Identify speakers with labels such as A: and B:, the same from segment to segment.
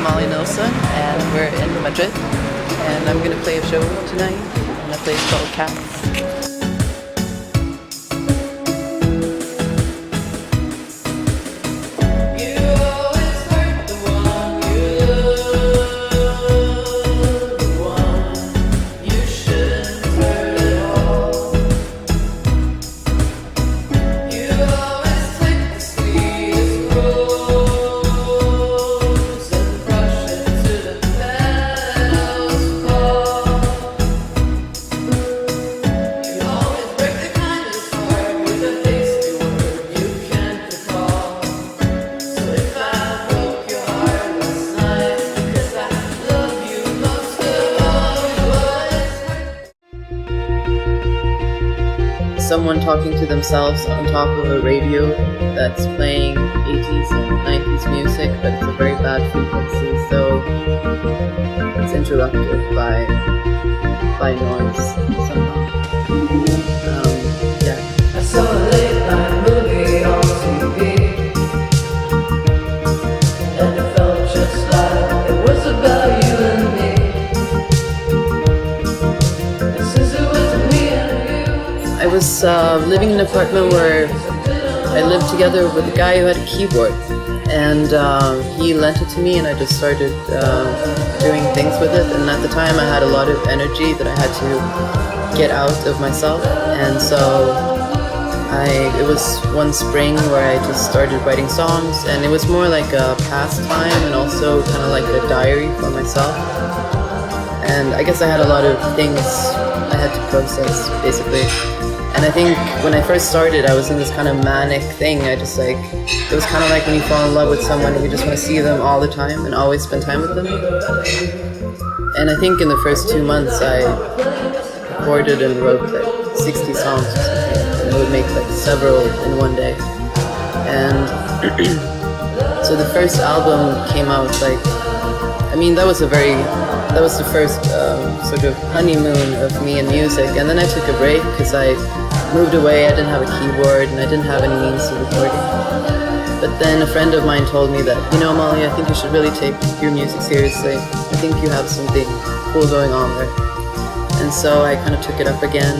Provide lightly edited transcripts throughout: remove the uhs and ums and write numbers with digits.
A: Molly Nilsson, and we're in Madrid, and I'm going to play a show tonight in a place called Cats. Someone talking to themselves on top of a radio that's playing 80s and 90s music, but it's a very bad frequency, so it's interrupted by noise somehow. Yeah.
B: I saw a late night movie on TV, and it felt just like it was about you and me. And since it was me and you,
A: I was living in an apartment where I lived together with a guy who had a keyboard, and he lent it to me, and I just started doing things with it. And at the time I had a lot of energy that I had to get out of myself, and so it was one spring where I just started writing songs, and it was more like a pastime and also kind of like a diary for myself. And I guess I had a lot of things I had to process, basically. And I think when I first started, I was in this kind of manic thing. It was kind of like when you fall in love with someone and you just want to see them all the time and always spend time with them. And I think in the first 2 months, I recorded and wrote like 60 songs or something. And I would make like several in one day. And so the first album came out that was the first sort of honeymoon of me and music. And then I took a break because I moved away. I didn't have a keyboard and I didn't have any means of recording. But then a friend of mine told me that, Molly, I think you should really take your music seriously. I think you have something cool going on there. And so I kind of took it up again,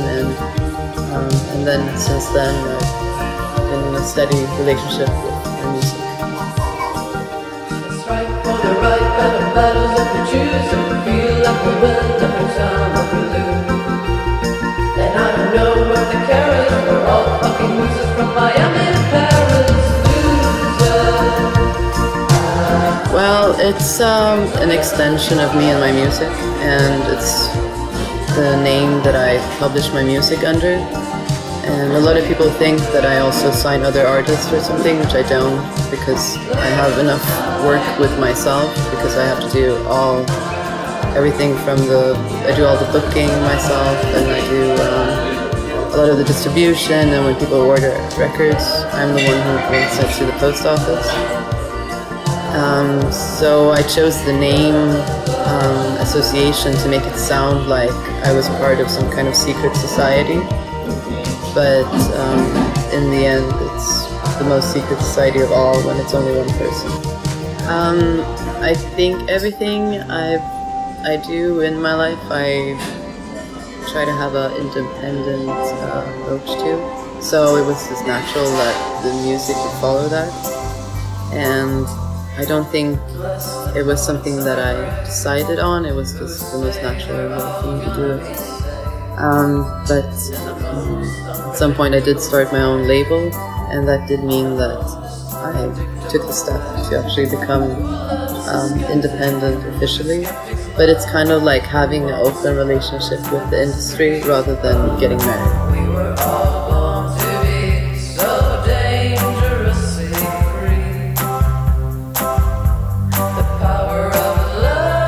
A: and then since then I've been in a steady relationship with my music.
B: it's right for the right kind of battles that we choose, and we feel like we win every time we lose. And I don't know what the care is, we're all fucking losers from Miami to Paris.
A: Well, it's an extension of me and my music, and it's the name that I publish my music under. And a lot of people think that I also sign other artists or something, which I don't, because I have enough work with myself, because I have to do everything I do all the booking myself, and I do a lot of the distribution, and when people order records, I'm the one who brings it to the post office. So I chose the name association to make it sound like I was part of some kind of secret society. But in the end, it's the most secret society of all when it's only one person. I think everything I do in my life, I try to have an independent approach to. So it was just natural that the music would follow that. And I don't think it was something that I decided on. It was just the most natural way for me to do it. But at some point I did start my own label, and that did mean that I took the step to actually become independent officially. But it's kind of like having an open relationship with the industry rather than getting married.
B: We were all born to be so dangerously free. The power of love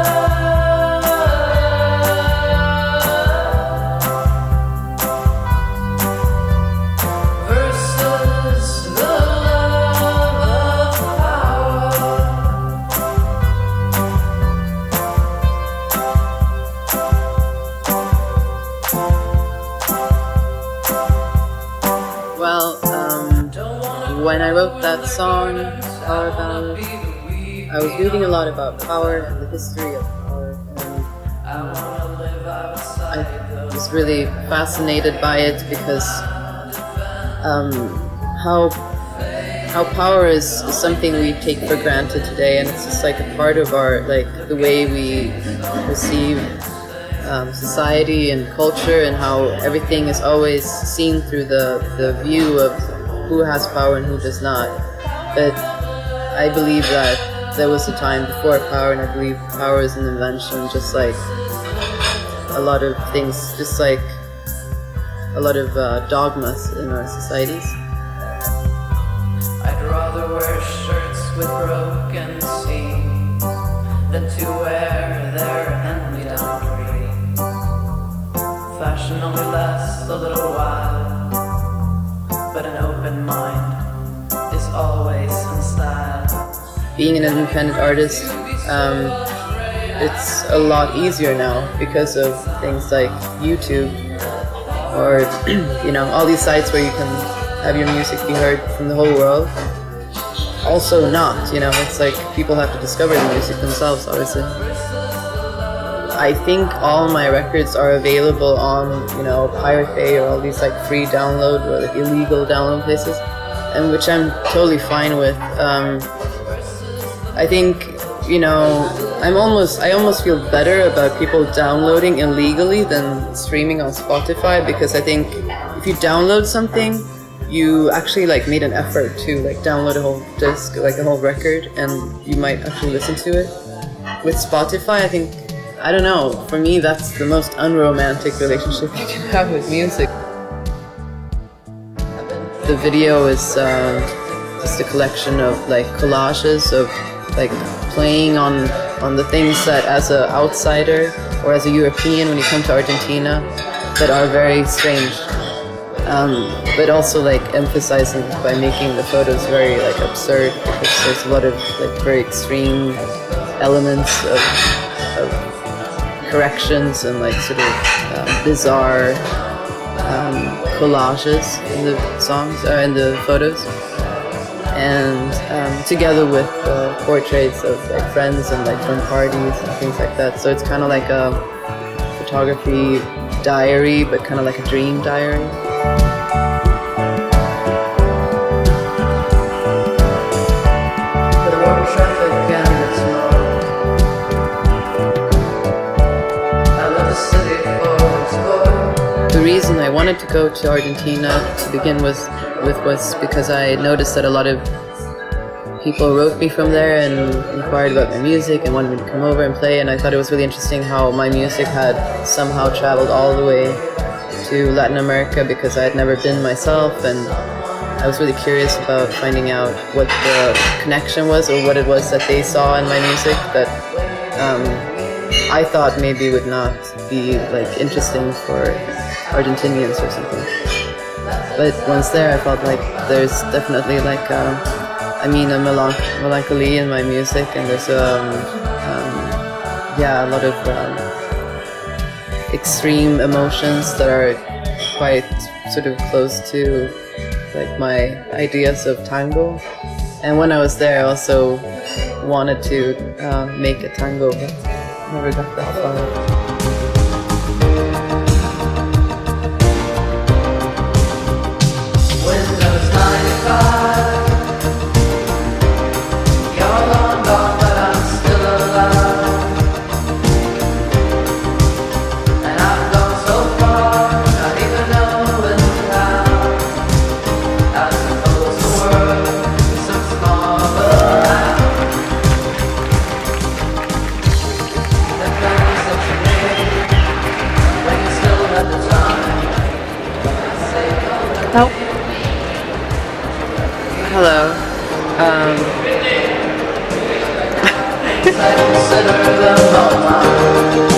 B: versus the love of power.
A: Well, when I wrote that song, Power Ballad, I was reading a lot about power and the history of power, and I was really fascinated by it because how power is something we take for granted today, and it's just like a part of our, like, the way we perceive society and culture, and how everything is always seen through the view of who has power and who does not. But I believe that there was a time before power, and I believe power is an invention, just like a lot of things, just like a lot of dogmas in our societies.
B: I'd rather wear shirts with broken seams than to wear their hand-me-down dreams. Fashion only lasts a little while, but an open mind is always in style.
A: Being an independent artist, it's a lot easier now because of things like YouTube, or all these sites where you can have your music be heard from the whole world. Also not, it's like people have to discover the music themselves, obviously. I think all my records are available on, Pirate Bay or all these like free download or like illegal download places, and which I'm totally fine with. I think, I almost feel better about people downloading illegally than streaming on Spotify, because I think if you download something, you actually like made an effort to like download a whole disc, like a whole record, and you might actually listen to it. With Spotify, I think, I don't know, for me that's the most unromantic relationship you can have with music. The video is just a collection of like collages of like playing on the things that as an outsider or as a European when you come to Argentina that are very strange. But also like emphasizing by making the photos very like absurd, because there's a lot of like very extreme elements of corrections and like sort of bizarre collages in the songs or in the photos, and together with portraits of like friends and like from parties and things like that. So it's kind of like a photography diary, but kind of like a dream diary. The reason I wanted to go to Argentina to begin with was because I noticed that a lot of people wrote me from there and inquired about my music and wanted me to come over and play, and I thought it was really interesting how my music had somehow traveled all the way to Latin America, because I had never been myself, and I was really curious about finding out what the connection was, or what it was that they saw in my music that I thought maybe would not be like interesting for Argentinians or something. But once there, I felt like there's definitely like a melancholy in my music, and there's a lot of extreme emotions that are quite sort of close to like my ideas of tango. And when I was there, I also wanted to make a tango, but never got that far. Oh. Hello.
B: Consider the moment.